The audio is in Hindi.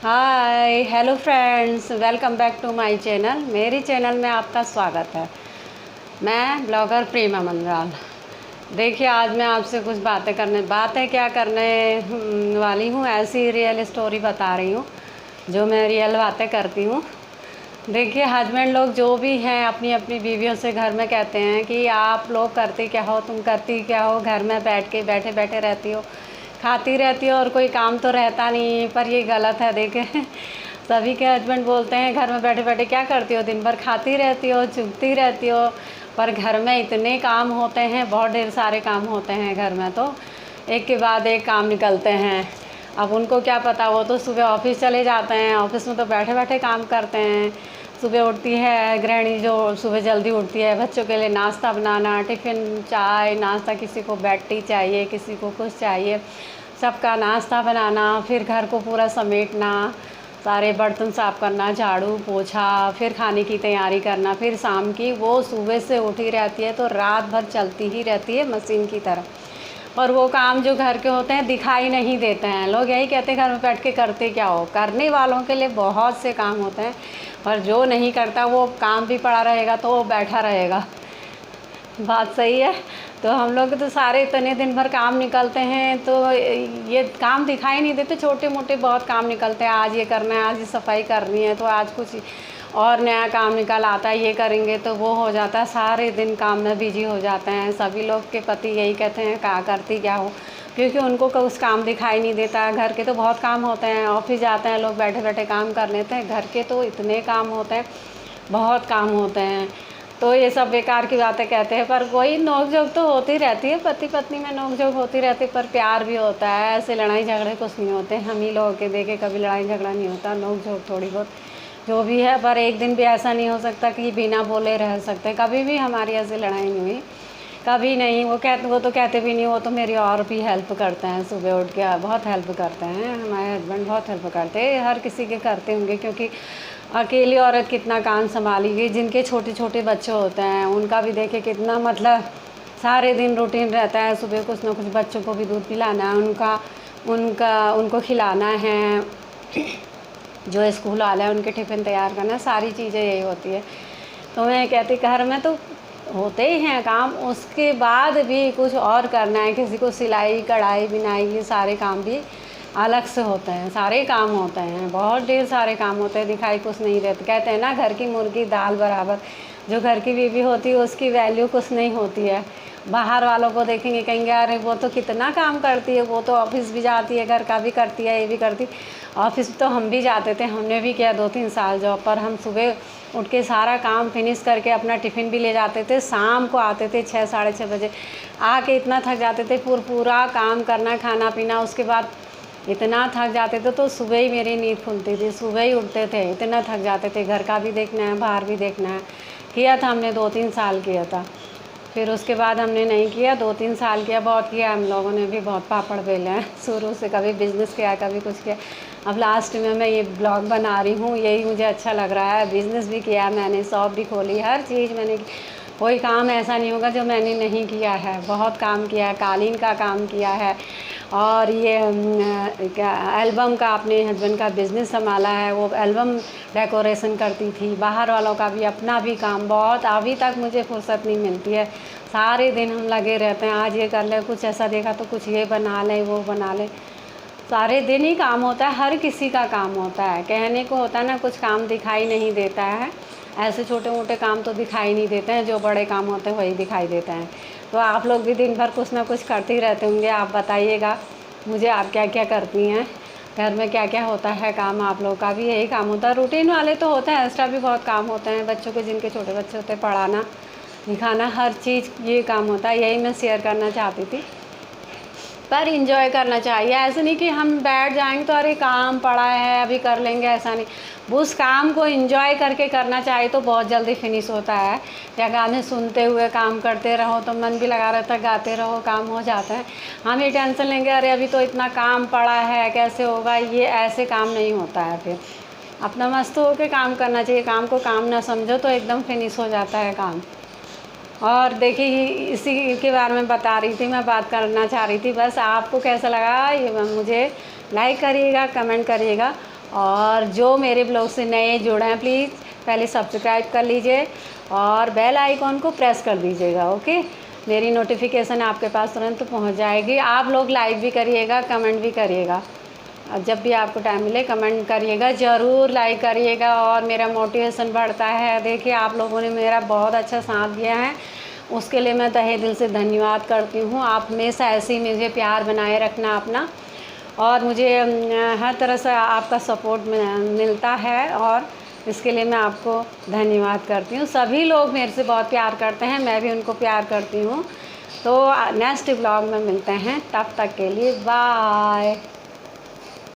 Hi hello friends, welcome back to my channel. मेरी चैनल में आपका स्वागत है। मैं ब्लॉगर प्रेमा मंगराल। देखिए, आज मैं आपसे कुछ बातें क्या करने वाली हूँ। ऐसी रियल स्टोरी बता रही हूँ जो मैं रियल बातें करती हूँ। देखिए, हस्बैंड लोग जो भी हैं अपनी अपनी बीवियों से घर में कहते हैं कि आप लोग करती क्या हो, तुम करती क्या हो, घर में बैठे बैठे रहती हो, खाती रहती हो और कोई काम तो रहता नहीं। पर ये गलत है। देखें, सभी के हस्बैंड बोलते हैं घर में बैठे बैठे क्या करती हो, दिन भर खाती रहती हो, चुगती रहती हो। पर घर में इतने काम होते हैं, बहुत ढेर सारे काम होते हैं घर में, तो एक के बाद एक काम निकलते हैं। अब उनको क्या पता, वो तो सुबह ऑफिस चले जाते हैं, ऑफिस में तो बैठे बैठे काम करते हैं। सुबह उठती है गृहिणी, जो सुबह जल्दी उठती है, बच्चों के लिए नाश्ता बनाना, टिफ़िन, चाय नाश्ता, किसी को बेड टी चाहिए, किसी को कुछ चाहिए, सबका नाश्ता बनाना, फिर घर को पूरा समेटना, सारे बर्तन साफ़ करना, झाड़ू पोछा, फिर खाने की तैयारी करना, फिर शाम की। वो सुबह से उठी रहती है तो रात भर चलती ही रहती है मशीन की तरह। और वो काम जो घर के होते हैं दिखाई नहीं देते हैं। लोग यही कहते हैं घर में बैठ के करते क्या हो। करने वालों के लिए बहुत से काम होते हैं, पर जो नहीं करता वो काम भी पड़ा रहेगा तो वो बैठा रहेगा। बात सही है। तो हम लोग तो सारे इतने दिन भर काम निकलते हैं, तो ये काम दिखाई नहीं देते। छोटे मोटे बहुत काम निकलते हैं। आज ये करना है, आज ये सफाई करनी है, तो आज कुछ और नया काम निकल आता है, ये करेंगे तो वो हो जाता है। सारे दिन काम में बिजी हो जाते हैं। सभी लोग के पति यही कहते हैं क्या करती क्या हो, क्योंकि उनको कुछ काम दिखाई नहीं देता है। घर के तो बहुत काम होते हैं, ऑफिस जाते हैं लोग, बैठे बैठे काम कर लेते हैं। घर के तो इतने काम होते हैं, बहुत काम होते हैं। तो ये सब बेकार की बातें कहते हैं, पर कोई नोक झोंक तो होती रहती है, पति पत्नी में नोक झोंक होती रहती है, पर प्यार भी होता है। ऐसे लड़ाई झगड़े कुछ नहीं होते। हम ही लोगों के देखे कभी लड़ाई झगड़ा नहीं होता, नोक झोंक थोड़ी बहुत जो भी है। पर एक दिन भी ऐसा नहीं हो सकता कि बिना बोले रह सकते। कभी भी हमारी ऐसी लड़ाई नहीं हुई, कभी नहीं। वो तो कहते भी नहीं। वो तो मेरी और भी हेल्प करते हैं, सुबह उठ के बहुत हेल्प करते हैं। हमारे हस्बैंड बहुत हेल्प करते हैं, हर किसी के करते होंगे, क्योंकि अकेली औरत कितना काम संभालेगी। जिनके छोटे छोटे बच्चे होते हैं उनका भी देखे कितना, मतलब सारे दिन रूटीन रहता है। सुबह कुछ ना कुछ बच्चों को भी दूध पिलाना है, उनको खिलाना है, जो स्कूल वाले हैं उनके टिफ़िन तैयार करना, सारी चीज़ें यही होती है। तो मैं कहती घर में तो होते ही हैं काम, उसके बाद भी कुछ और करना है। किसी को सिलाई कढ़ाई बिनाई, ये सारे काम भी अलग से होते हैं। सारे काम होते हैं, बहुत ढेर सारे काम होते हैं, दिखाई कुछ नहीं देते। कहते हैं ना, घर की मुर्गी दाल बराबर। जो घर की बीवी होती है उसकी वैल्यू कुछ नहीं होती है। बाहर वालों को देखेंगे, कहेंगे अरे वो तो कितना काम करती है, वो तो ऑफिस भी जाती है, घर का भी करती है, ये भी करती। ऑफिस तो हम भी जाते थे, हमने भी किया 2-3 साल जॉब पर। हम सुबह उठ के सारा काम फिनिश करके अपना टिफ़िन भी ले जाते थे। शाम को आते थे 6-6:30 बजे, आके इतना थक जाते थे, पूरा काम करना, खाना पीना, उसके बाद इतना थक जाते थे तो सुबह ही मेरी नींद खुलती थी। सुबह ही उठते थे, इतना थक जाते थे। घर का भी देखना है, बाहर भी देखना है। किया था हमने, 2-3 साल किया था। फिर उसके बाद हमने नहीं किया। 2-3 साल किया, बहुत किया हम लोगों ने भी, बहुत पापड़ बेले हैं शुरू से। कभी बिज़नेस किया, कभी कुछ किया। अब लास्ट में मैं ये ब्लॉग बना रही हूँ, यही मुझे अच्छा लग रहा है। बिज़नेस भी किया मैंने, शॉप भी खोली, हर चीज़ मैंने की। कोई काम ऐसा नहीं होगा जो मैंने नहीं किया है। बहुत काम किया है, कालीन का काम किया है, और ये क्या एल्बम का अपने हस्बैंड का बिज़नेस संभाला है। वो एल्बम डेकोरेशन करती थी। बाहर वालों का भी, अपना भी काम बहुत। अभी तक मुझे फुर्सत नहीं मिलती है, सारे दिन हम लगे रहते हैं। आज ये कर ले, कुछ ऐसा देखा तो कुछ ये बना लें, वो बना लें। सारे दिन ही काम होता है, हर किसी का काम होता है। कहने को होता है ना, कुछ काम दिखाई नहीं देता है। ऐसे छोटे मोटे काम तो दिखाई नहीं देते हैं, जो बड़े काम होते हैं वही दिखाई देते हैं। तो आप लोग भी दिन भर कुछ ना कुछ करते ही रहते होंगे। आप बताइएगा मुझे, आप क्या क्या करती हैं, घर में क्या क्या होता है काम। आप लोग का भी यही काम होता है। रूटीन वाले तो होते हैं, एक्स्ट्रा भी बहुत काम होते हैं। बच्चों को, जिनके छोटे बच्चे होते हैं, पढ़ाना लिखाना, हर चीज़ ये काम होता है। यही मैं शेयर करना चाहती थी। पर इंजॉय करना चाहिए। ऐसे नहीं कि हम बैठ जाएंगे तो अरे काम पड़ा है अभी कर लेंगे, ऐसा नहीं। उस काम को इंजॉय करके करना चाहिए तो बहुत जल्दी फिनिश होता है। या गाने सुनते हुए काम करते रहो तो मन भी लगा रहता है, गाते रहो, काम हो जाता है। हम ये टेंशन लेंगे अरे अभी तो इतना काम पड़ा है, कैसे होगा, ये ऐसे काम नहीं होता है। फिर अपना मस्त होकर काम करना चाहिए। काम को काम ना समझो तो एकदम फिनिश हो जाता है काम। और देखिए, इसी के बारे में बता रही थी, मैं बात करना चाह रही थी। बस आपको कैसा लगा ये मुझे लाइक करिएगा, कमेंट करिएगा, और जो मेरे ब्लॉग से नए जुड़े हैं प्लीज़ पहले सब्सक्राइब कर लीजिए और बेल आइकॉन को प्रेस कर दीजिएगा। ओके, मेरी नोटिफिकेशन आपके पास तुरंत पहुंच जाएगी। आप लोग लाइक भी करिएगा, कमेंट भी करिएगा, और जब भी आपको टाइम मिले कमेंट करिएगा, ज़रूर लाइक करिएगा और मेरा मोटिवेशन बढ़ता है। देखिए आप लोगों ने मेरा बहुत अच्छा साथ दिया है, उसके लिए मैं तहे दिल से धन्यवाद करती हूँ। आप हमेशा ऐसे ही मुझे प्यार बनाए रखना अपना, और मुझे हर तरह से आपका सपोर्ट मिलता है और इसके लिए मैं आपको धन्यवाद करती हूँ। सभी लोग मेरे से बहुत प्यार करते हैं, मैं भी उनको प्यार करती हूँ। तो नेक्स्ट ब्लॉग में मिलते हैं, तब तक के लिए बाय।